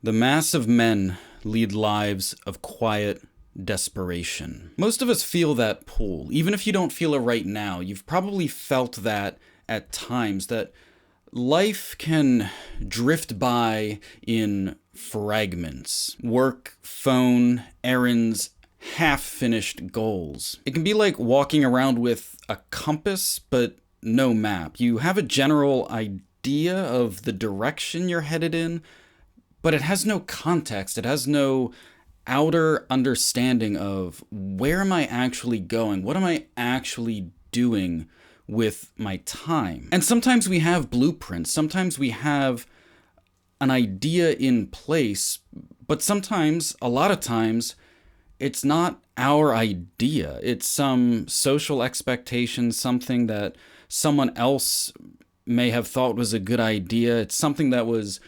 The mass of men lead lives of quiet desperation. Most of us feel that pull. Even if you don't feel it right now, you've probably felt that at times, that life can drift by in fragments. Work, phone, errands, half-finished goals. It can be like walking around with a compass, but no map. You have a general idea of the direction you're headed in, but it has no context. It has no outer understanding of where am I actually going? What am I actually doing with my time? And sometimes we have blueprints. Sometimes we have an idea in place, but sometimes, a lot of times, it's not our idea. It's some social expectation, something that someone else may have thought was a good idea. It's something that was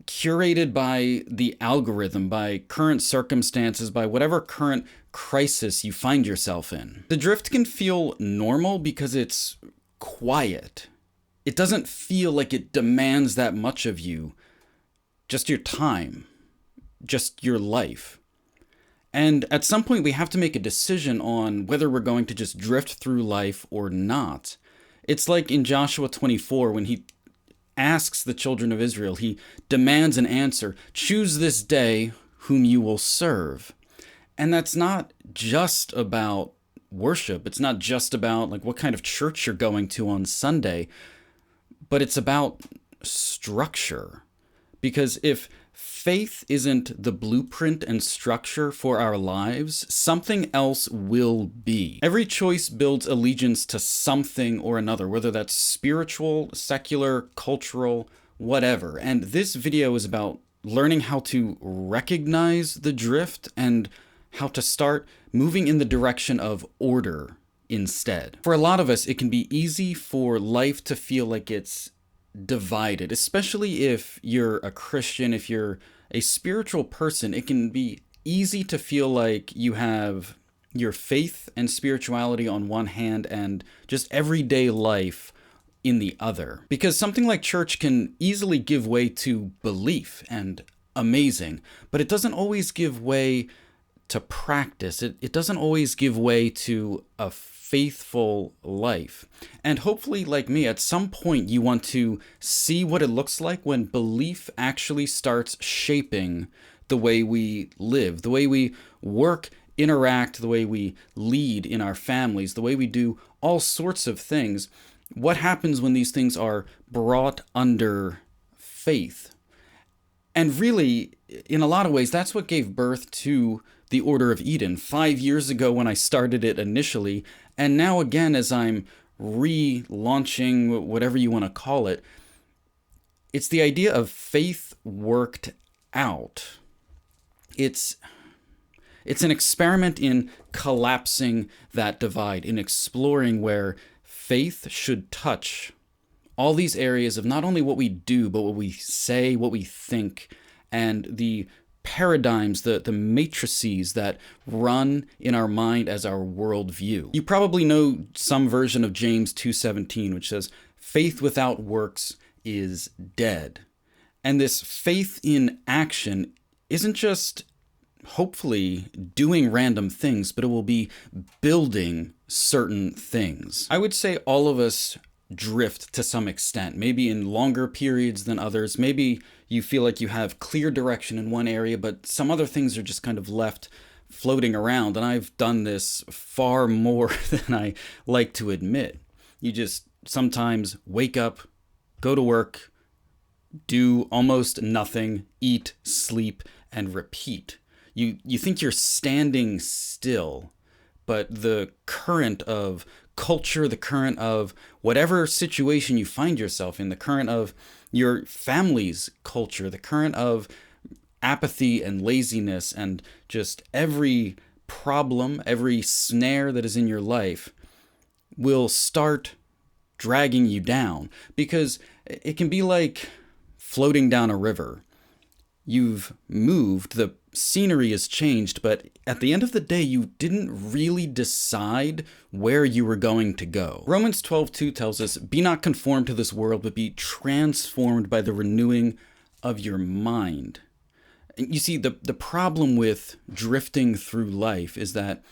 curated by the algorithm, by current circumstances, by whatever current crisis you find yourself in. The drift can feel normal because it's quiet. It doesn't feel like it demands that much of you. Just your time, just your life. And at some point we have to make a decision on whether we're going to just drift through life or not. It's like in Joshua 24 when he asks the children of Israel, he demands an answer. Choose this day whom you will serve. And that's not just about worship. It's not just about like what kind of church you're going to on Sunday, but it's about structure. Because if faith isn't the blueprint and structure for our lives, something else will be. Every choice builds allegiance to something or another, whether that's spiritual, secular, cultural, whatever. And this video is about learning how to recognize the drift and how to start moving in the direction of order instead. For a lot of us, it can be easy for life to feel like it's divided, especially if you're a Christian, if you're a spiritual person. It can be easy to feel like you have your faith and spirituality on one hand and just everyday life in the other. Because something like church can easily give way to belief and amazing, but it doesn't always give way to practice. It doesn't always give way to a faithful life. And hopefully, like me, at some point you want to see what it looks like when belief actually starts shaping the way we live, the way we work, interact, the way we lead in our families, the way we do all sorts of things. What happens when these things are brought under faith? And really, in a lot of ways, that's what gave birth to the Order of Eden 5 years ago when I started it initially, and now again as I'm relaunching, whatever you want to call it. It's the idea of faith worked out. It's an experiment in collapsing that divide, in exploring where faith should touch all these areas of not only what we do, but what we say, what we think, and the paradigms, the matrices that run in our mind as our worldview. You probably know some version of James 2:17, which says, faith without works is dead. And this faith in action isn't just hopefully doing random things, but it will be building certain things. I would say all of us drift to some extent, maybe in longer periods than others. Maybe you feel like you have clear direction in one area, but some other things are just kind of left floating around. And I've done this far more than I like to admit. You just sometimes wake up, go to work, do almost nothing, eat, sleep, and repeat. You think you're standing still, but the current of culture, the current of whatever situation you find yourself in, the current of your family's culture, the current of apathy and laziness and just every problem, every snare that is in your life will start dragging you down, because it can be like floating down a river. You've moved, the scenery has changed, but at the end of the day, you didn't really decide where you were going to go. Romans 12:2 tells us, "Be not conformed to this world, but be transformed by the renewing of your mind." You see, the problem with drifting through life is that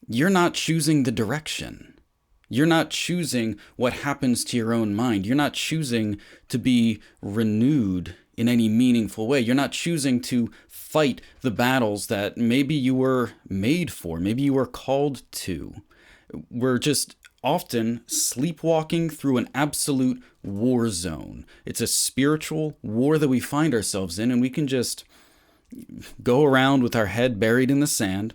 you're not choosing the direction. You're not choosing what happens to your own mind. You're not choosing to be renewed in any meaningful way. You're not choosing to fight the battles that maybe you were made for, maybe you were called to. We're just often sleepwalking through an absolute war zone. It's a spiritual war that we find ourselves in, and we can just go around with our head buried in the sand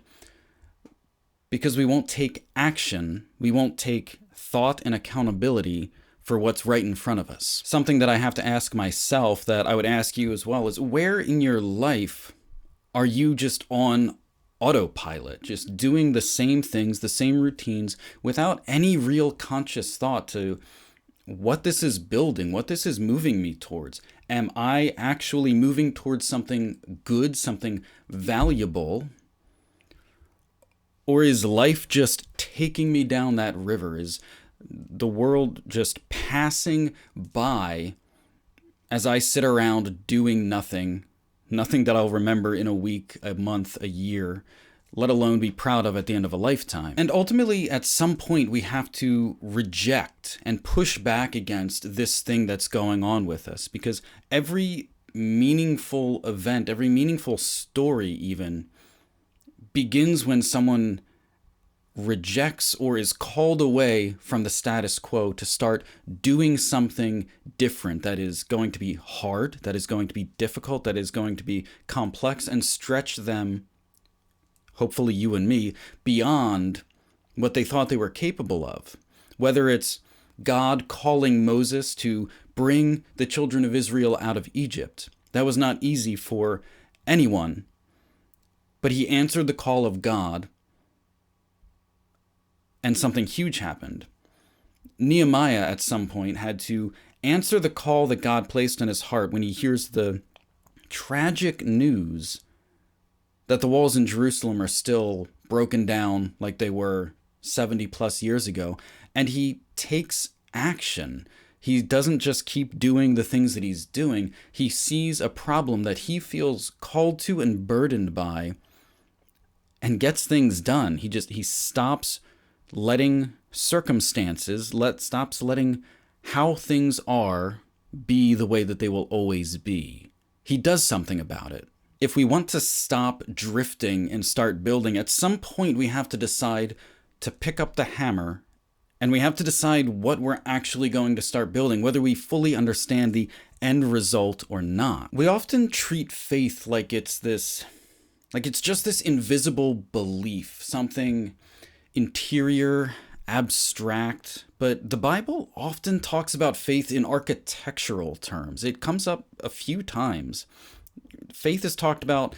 because we won't take action. We won't take thought and accountability for what's right in front of us. Something that I have to ask myself, that I would ask you as well, is where in your life are you just on autopilot, just doing the same things, the same routines, without any real conscious thought to what this is building, what this is moving me towards? Am I actually moving towards something good, something valuable? Or is life just taking me down that river? Is the world just passing by as I sit around doing nothing that I'll remember in a week, a month, a year, let alone be proud of at the end of a lifetime? And ultimately, at some point, we have to reject and push back against this thing that's going on with us, because every meaningful event, every meaningful story even, begins when someone rejects or is called away from the status quo to start doing something different that is going to be hard, that is going to be difficult, that is going to be complex, and stretch them, hopefully you and me, beyond what they thought they were capable of. Whether it's God calling Moses to bring the children of Israel out of Egypt. That was not easy for anyone, but he answered the call of God, and something huge happened. Nehemiah at some point had to answer the call that God placed in his heart when he hears the tragic news that the walls in Jerusalem are still broken down like they were 70 plus years ago. And he takes action. He doesn't just keep doing the things that he's doing. He sees a problem that he feels called to and burdened by and gets things done. He stops letting circumstances, stops letting how things are be the way that they will always be. He does something about it. If we want to stop drifting and start building, at some point we have to decide to pick up the hammer, and we have to decide what we're actually going to start building, whether we fully understand the end result or not. We often treat faith like it's just this invisible belief, something interior, abstract, but the Bible often talks about faith in architectural terms. It comes up a few times. Faith is talked about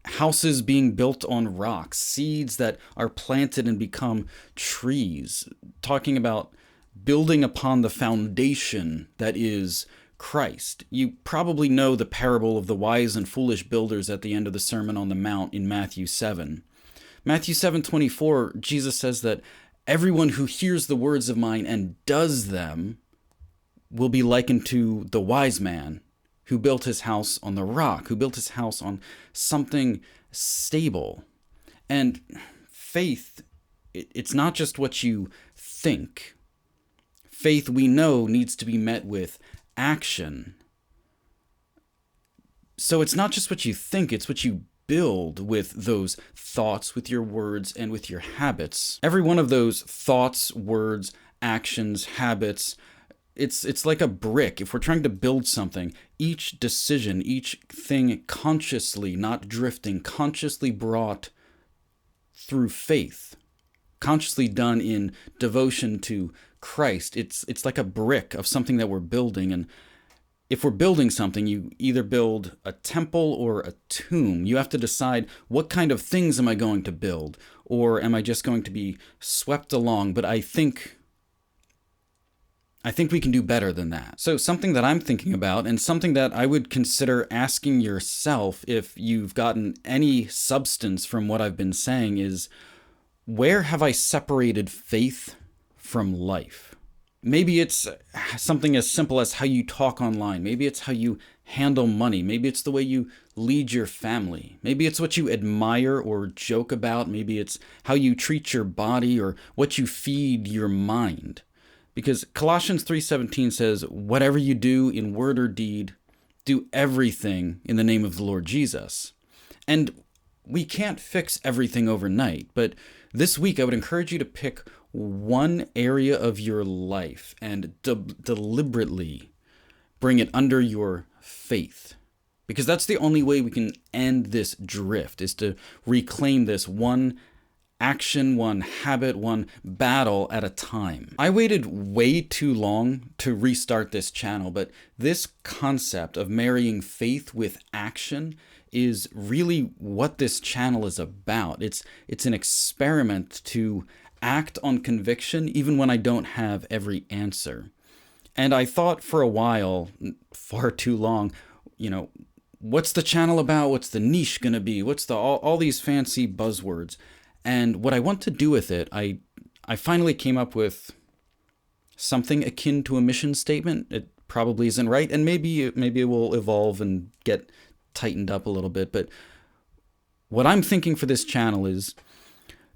houses being built on rocks, seeds that are planted and become trees, talking about building upon the foundation that is Christ. You probably know the parable of the wise and foolish builders at the end of the Sermon on the Mount in Matthew 7. Matthew 7:24, Jesus says that everyone who hears the words of mine and does them will be likened to the wise man who built his house on the rock, who built his house on something stable. And faith, it's not just what you think. Faith, we know, needs to be met with action. So it's not just what you think, it's what you build with those thoughts, with your words, and with your habits. Every one of those thoughts, words, actions, habits, it's like a brick. If we're trying to build something, each decision, each thing consciously, not drifting, consciously brought through faith, consciously done in devotion to Christ. It's like a brick of something that we're building. And if we're building something, you either build a temple or a tomb. You have to decide, what kind of things am I going to build? Or am I just going to be swept along? But I think we can do better than that. So something that I'm thinking about, and something that I would consider asking yourself if you've gotten any substance from what I've been saying, is, where have I separated faith from life? Maybe it's something as simple as how you talk online. Maybe it's how you handle money. Maybe it's the way you lead your family. Maybe it's what you admire or joke about. Maybe it's how you treat your body or what you feed your mind. Because Colossians 3:17 says, whatever you do in word or deed, do everything in the name of the Lord Jesus. And we can't fix everything overnight, but this week I would encourage you to pick one area of your life and deliberately bring it under your faith. Because that's the only way we can end this drift, is to reclaim this one action, one habit, one battle at a time. I waited way too long to restart this channel, but this concept of marrying faith with action is really what this channel is about. It's an experiment to act on conviction even when I don't have every answer. And I thought for a while, far too long, what's the channel about? What's the niche going to be? What's all these fancy buzzwords? And what I want to do with it, I finally came up with something akin to a mission statement. It probably isn't right, and maybe it will evolve and get tightened up a little bit. But what I'm thinking for this channel is,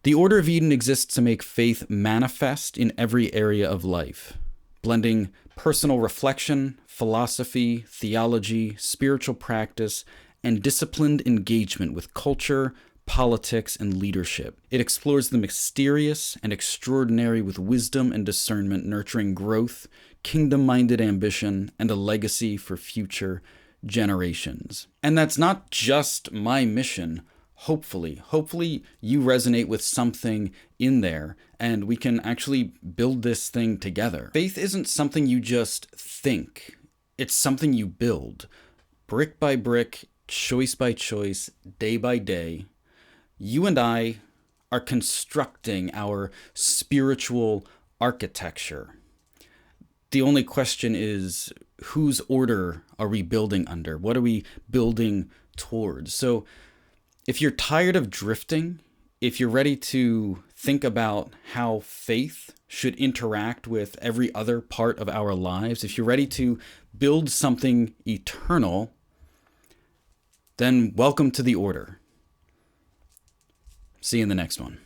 the Order of Eden exists to make faith manifest in every area of life, blending personal reflection, philosophy, theology, spiritual practice, and disciplined engagement with culture, politics, and leadership. It explores the mysterious and extraordinary with wisdom and discernment, nurturing growth, kingdom-minded ambition, and a legacy for future generations. And that's not just my mission. Hopefully you resonate with something in there and we can actually build this thing together. Faith isn't something you just think. It's something you build. Brick by brick, choice by choice, day by day. You and I are constructing our spiritual architecture. The only question is, whose order are we building under? What are we building towards? So if you're tired of drifting, if you're ready to think about how faith should interact with every other part of our lives, if you're ready to build something eternal, then welcome to the order. See you in the next one.